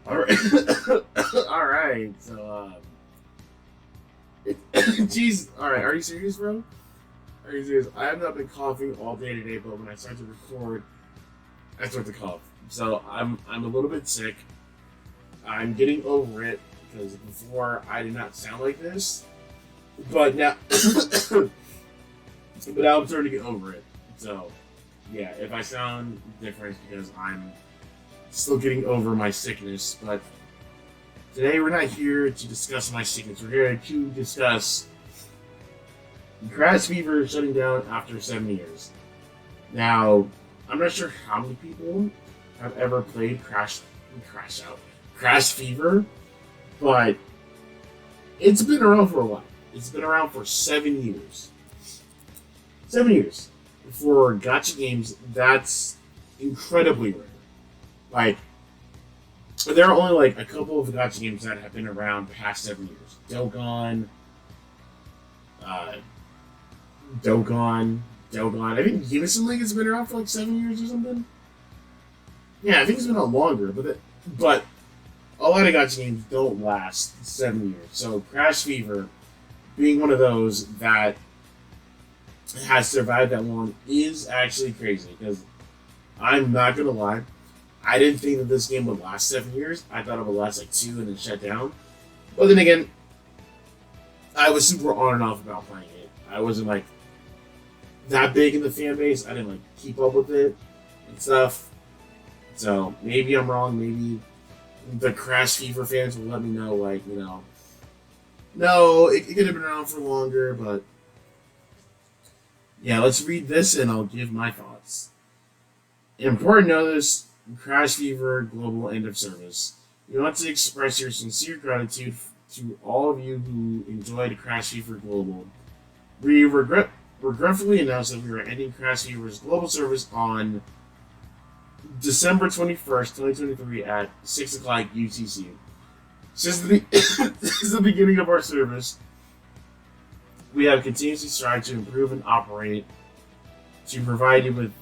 All right. All right. So, jeez. All right. Are you serious, bro? Are you serious? I have not been coughing all day today, but when I start to record, I start to cough. So I'm a little bit sick. I'm getting over it because before I did not sound like this, but now, but now I'm starting to get over it. So, yeah, if I sound different, it's because I'm still getting over my sickness. But today we're not here to discuss my sickness. We're here to discuss grass fever shutting down after 7 years. Now, I'm not sure how many people have ever played Crash Fever, but it's been around for a while. It's been around for 7 years. 7 years. For gacha games, that's incredibly rare. Like, there are only like a couple of gacha games that have been around past 7 years. Dogon. I think Unison League has been around for like 7 years or something. Yeah, I think it's been a lot longer, but a lot of gacha games don't last 7 years. So Crash Fever, being one of those that has survived that long, is actually crazy. Because I'm not gonna lie, I didn't think that this game would last 7 years. I thought it would last like 2 and then shut down. But then again, I was super on and off about playing it. I wasn't like that big in the fan base. I didn't like keep up with it and stuff. So maybe I'm wrong. Maybe the Crash Fever fans will let me know, like, no, it could have been around for longer. But yeah, let's read this and I'll give my thoughts. Important notice: Crash Fever Global End of Service. We want to express your sincere gratitude to all of you who enjoyed Crash Fever Global. We regretfully announce that we are ending Crash Fever's global service on December 21st, 2023 at 6 o'clock UTC. Since the beginning of our service, we have continuously strived to improve and operate to provide you with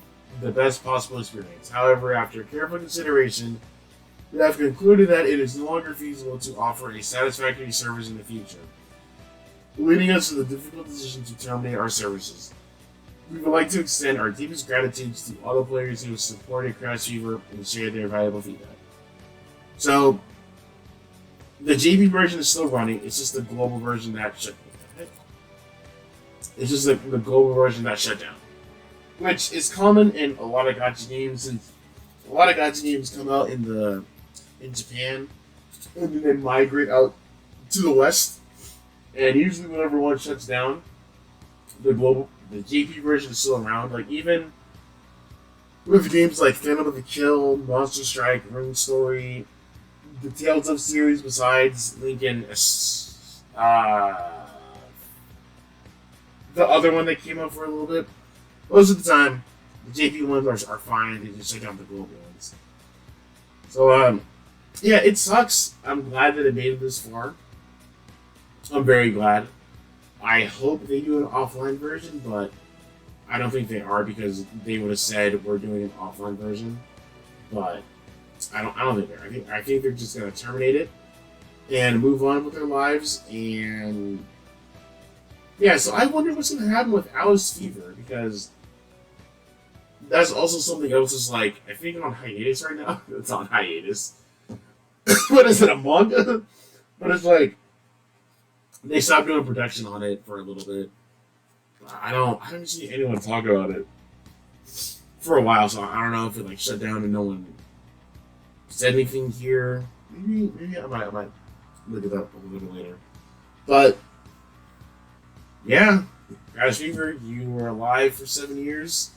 the best possible experience. However, after careful consideration, we have concluded that it is no longer feasible to offer a satisfactory service in the future, leading us to the difficult decision to terminate our services. We would like to extend our deepest gratitude to all the players who have supported Crash Fever and shared their valuable feedback. So, the JP version is still running. It's just the global version that shut down. It's just the global version that shut down, which is common in a lot of gacha games. Since a lot of gacha games come out in Japan and then they migrate out to the West, and usually whenever one shuts down, the JP version is still around. Like, even with games like Phantom of the Kill, Monster Strike, Rune Story, the Tales of series besides Lincoln, the other one that came out for a little bit, most of the time, the JP ones are fine. They just check out the global ones. So, yeah, it sucks. I'm glad that it made it this far. I'm very glad. I hope they do an offline version, but I don't think they are, because they would have said we're doing an offline version. But I don't think they're. I think they're just gonna terminate it and move on with their lives. And yeah, so I wonder what's gonna happen with Alice Fever, because that's also something else is like, I think on hiatus right now. It's on hiatus. What is it, a manga? But it's like, they stopped doing production on it for a little bit. I don't see anyone talk about it for a while, so I don't know if it like shut down and no one said anything here. Maybe I might look it up a little bit later. But yeah, Crash Fever, you were alive for 7 years.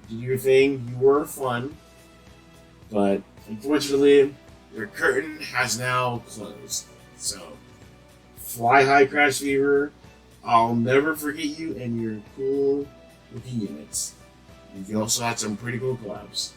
You did your thing. You were fun, but unfortunately, your curtain has now closed. So, fly high, Crash Fever. I'll never forget you and your cool looking units. You also had some pretty cool collabs.